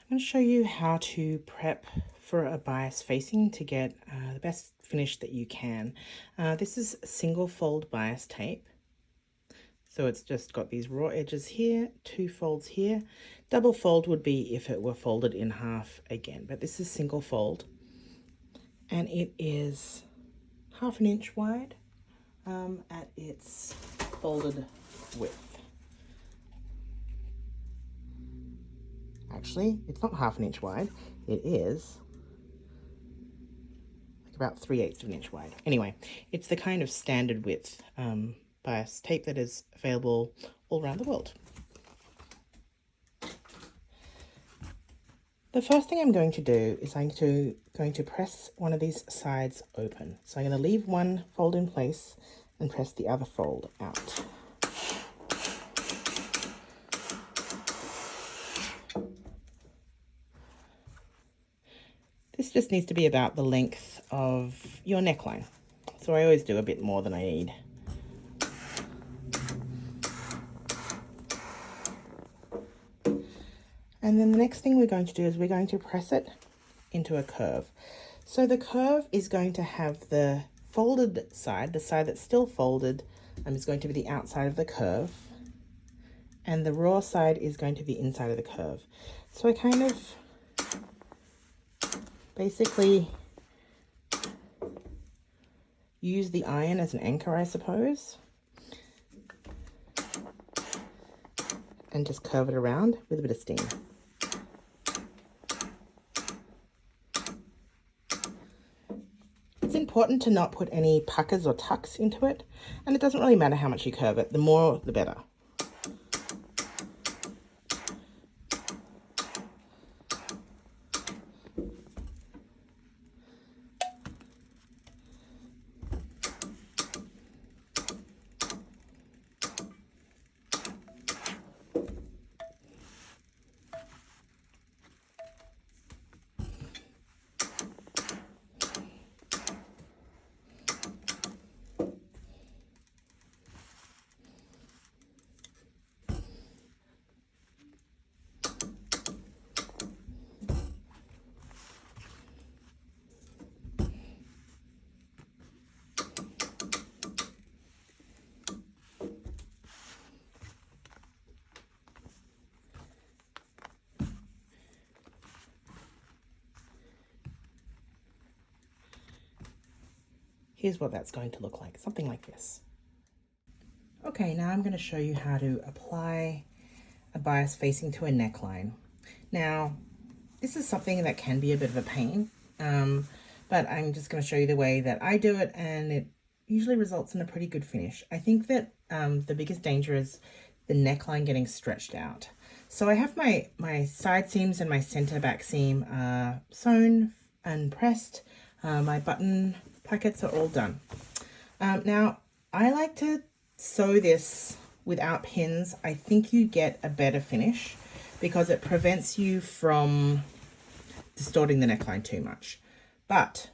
I'm going to show you how to prep for a bias facing to get the best finish that you can. This is single fold bias tape. So it's just got these raw edges here, 2 folds here. Double fold would be if it were folded in half again, but this is single fold. And it is 1/2 inch wide at its folded width. Actually, it's not 1/2 inch wide. It is like about 3/8 of an inch wide. Anyway, it's the kind of standard width bias tape that is available all around the world. The first thing I'm going to do is I'm going to press one of these sides open. So I'm going to leave one fold in place and press the other fold out. This just needs to be about the length of your neckline. So I always do a bit more than I need. And then the next thing we're going to do is we're going to press it into a curve. So the curve is going to have the folded side, the side that's still folded, is going to be the outside of the curve. And the raw side is going to be the inside of the curve. So I kind of basically use the iron as an anchor, I suppose, and just curve it around with a bit of steam. It's important to not put any puckers or tucks into it, and it doesn't really matter how much you curve it, the more the better. Here's what that's going to look like, something like this. Okay, now I'm going to show you how to apply a bias facing to a neckline. Now, this is something that can be a bit of a pain, but I'm just going to show you the way that I do it, and it usually results in a pretty good finish. I think that the biggest danger is the neckline getting stretched out. So I have my side seams and my center back seam sewn and pressed. My button pockets are all done. Now, I like to sew this without pins. I think you get a better finish because it prevents you from distorting the neckline too much. But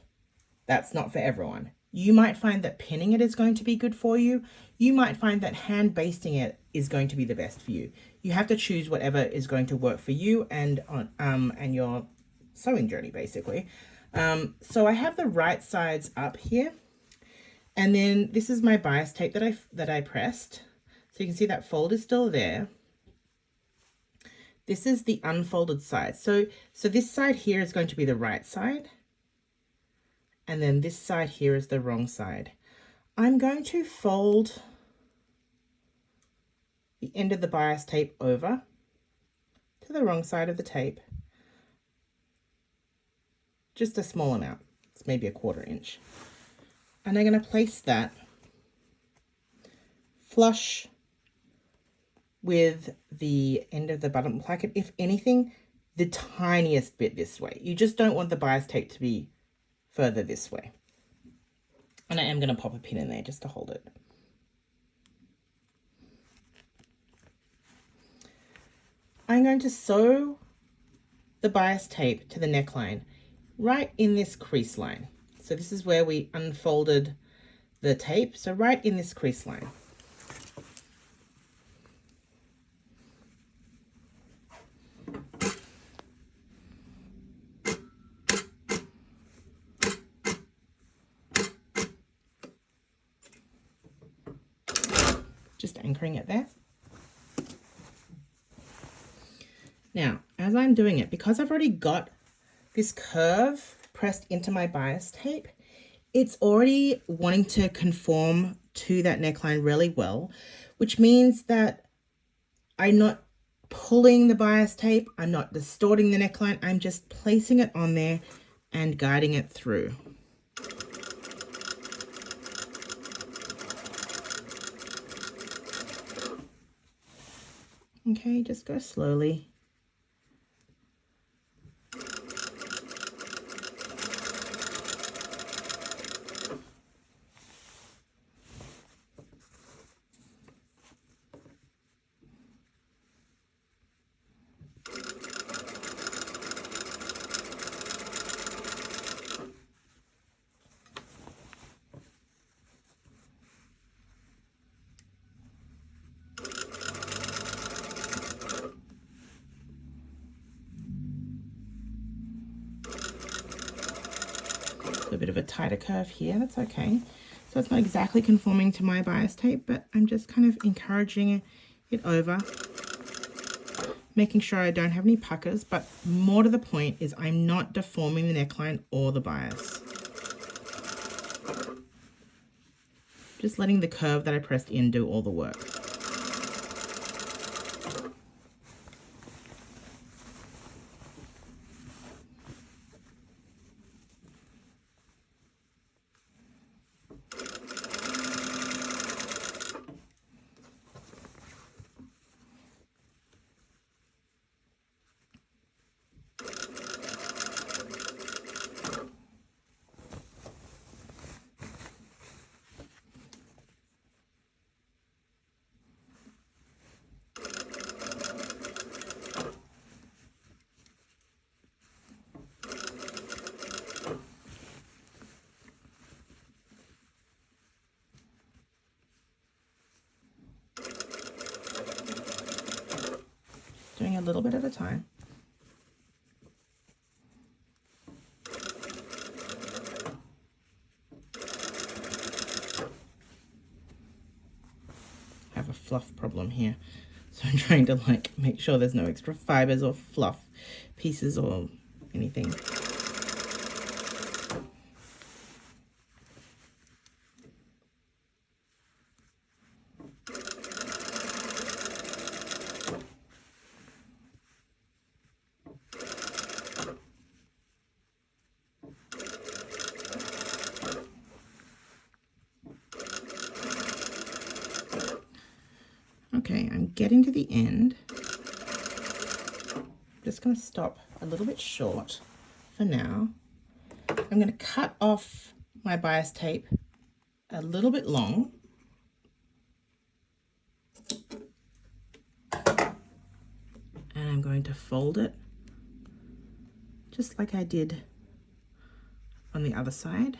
that's not for everyone. You might find that pinning it is going to be good for you. You might find that hand basting it is going to be the best for you. You have to choose whatever is going to work for you and your sewing journey, basically. So I have the right sides up here, and then this is my bias tape that I pressed. So you can see that fold is still there. This is the unfolded side. So this side here is going to be the right side, and then this side here is the wrong side. I'm going to fold the end of the bias tape over to the wrong side of the tape. Just a small amount, it's maybe 1/4 inch. And I'm going to place that flush with the end of the button placket, if anything, the tiniest bit this way. You just don't want the bias tape to be further this way. And I am going to pop a pin in there just to hold it. I'm going to sew the bias tape to the neckline right in this crease line. So this is where we unfolded the tape. So right in this crease line. just anchoring it there. Now, as I'm doing it, because I've already got this curve pressed into my bias tape, it's already wanting to conform to that neckline really well, which means that I'm not pulling the bias tape, I'm not distorting the neckline, I'm just placing it on there and guiding it through. Okay, just go slowly. A bit of a tighter curve here, that's okay. So it's not exactly conforming to my bias tape, but I'm just kind of encouraging it over, making sure I don't have any puckers, but more to the point is I'm not deforming the neckline or the bias. Just letting the curve that I pressed in do all the work. Doing a little bit at a time. I have a fluff problem here, so I'm trying to like make sure there's no extra fibers or fluff pieces or anything. Okay, I'm getting to the end. Just going to stop a little bit short for now. I'm going to cut off my bias tape a little bit long. And I'm going to fold it just like I did on the other side.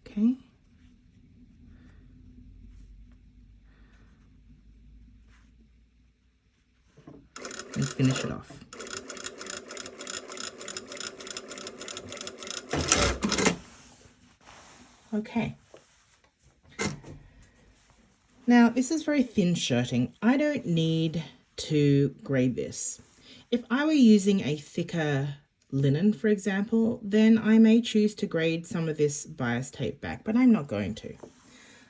Okay. And finish it off. Okay. Now this is very thin shirting. I don't need to grade this. If I were using a thicker linen, for example, then I may choose to grade some of this bias tape back, but I'm not going to.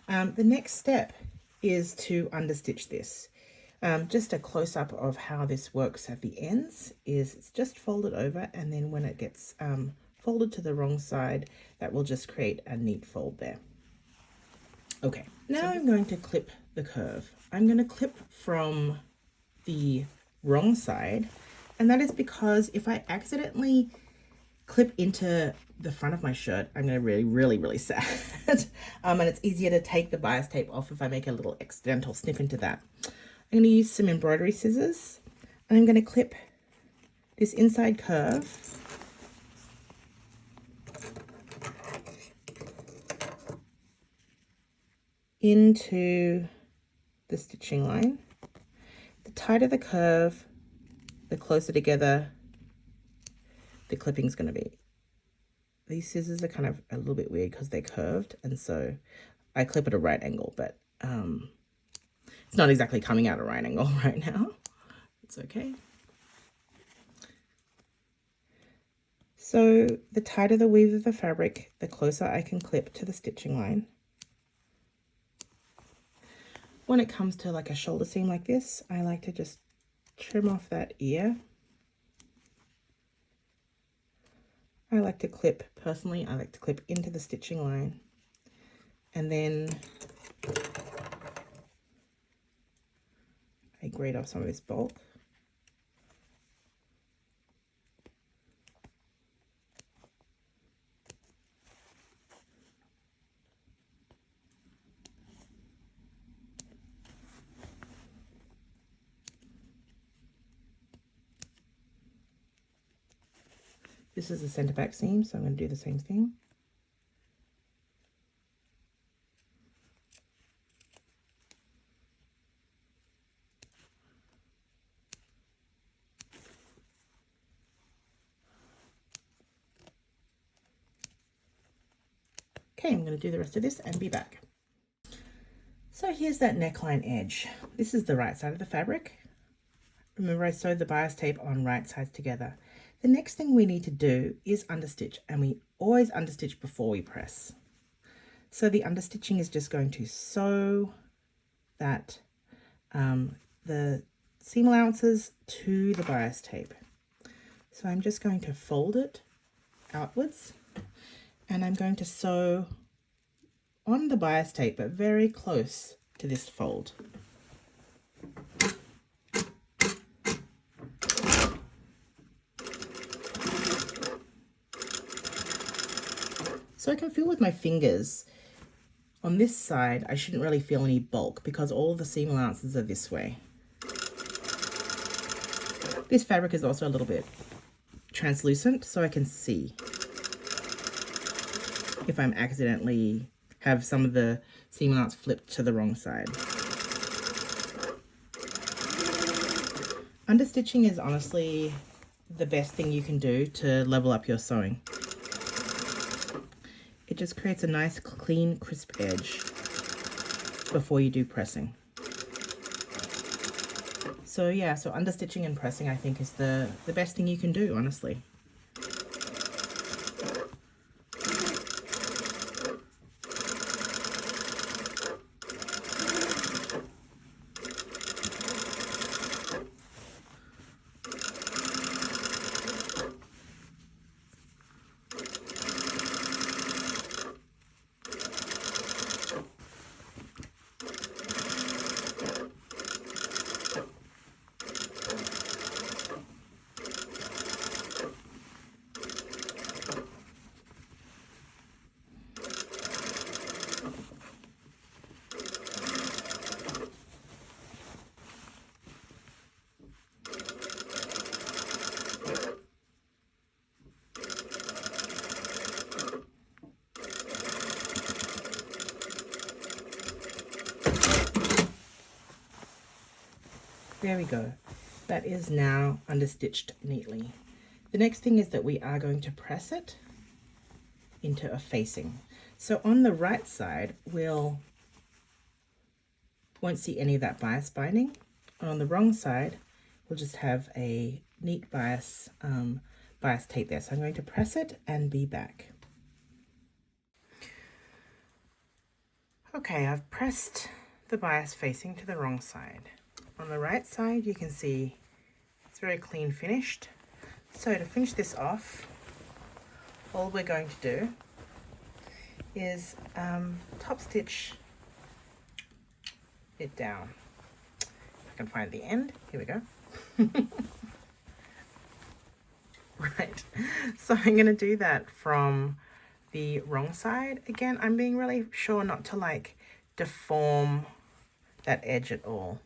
The next step is to understitch this. Just a close-up of how this works at the ends is it's just folded over, and then when it gets folded to the wrong side, that will just create a neat fold there. Okay, now I'm going to clip the curve. I'm going to clip from the wrong side, and that is because if I accidentally clip into the front of my shirt, I'm going to really sad. And it's easier to take the bias tape off if I make a little accidental snip into that. I'm going to use some embroidery scissors, and I'm going to clip this inside curve into the stitching line. The tighter the curve, the closer together the clipping's going to be. These scissors are kind of a little bit weird because they're curved, and so I clip at a right angle, but it's not exactly coming out a right angle right now. It's okay. So the tighter the weave of the fabric, the closer I can clip to the stitching line. When it comes to like a shoulder seam like this, I like to just trim off that ear. I like to clip, personally, I like to clip into the stitching line. And then I grade off some of this bulk. This is the center back seam, so I'm going to do the same thing. Okay, I'm going to do the rest of this and be back. So here's that neckline edge. This is the right side of the fabric. Remember, I sewed the bias tape on right sides together. The next thing we need to do is understitch, and we always understitch before we press. So the understitching is just going to sew that the seam allowances to the bias tape. So I'm just going to fold it outwards, and I'm going to sew on the bias tape, but very close to this fold. So I can feel with my fingers. On this side, I shouldn't really feel any bulk because all of the seam allowances are this way. This fabric is also a little bit translucent, so I can see if I'm accidentally have some of the seam allowance flipped to the wrong side. Understitching is honestly the best thing you can do to level up your sewing. It just creates a nice, clean, crisp edge before you do pressing. So yeah, so understitching and pressing I think is the best thing you can do, honestly. There we go. That is now understitched neatly. The next thing is that we are going to press it into a facing. So on the right side, won't see any of that bias binding. And on the wrong side, we'll just have a neat bias tape there. So I'm going to press it and be back. Okay, I've pressed the bias facing to the wrong side. On the right side, you can see it's very clean finished. So to finish this off, all we're going to do is top stitch it down. If I can find the end, here we go. Right, so I'm going to do that from the wrong side. Again, I'm being really sure not to like deform that edge at all.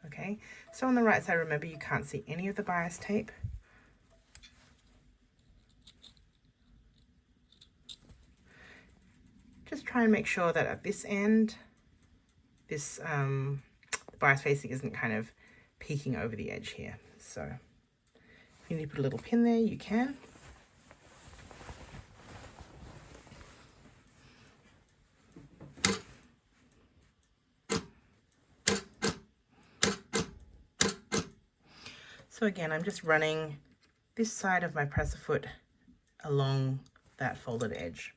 Okay, so on the right side, remember you can't see any of the bias tape. Just try and make sure that at this end, this bias facing isn't kind of peeking over the edge here. So if you need to put a little pin there, you can. So again, I'm just running this side of my presser foot along that folded edge.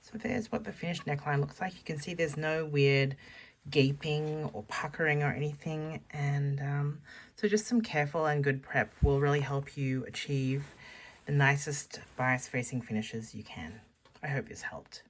So there's what the finished neckline looks like. You can see there's no weird gaping or puckering or anything, and so just some careful and good prep will really help you achieve the nicest bias facing finishes you can. I hope this helped.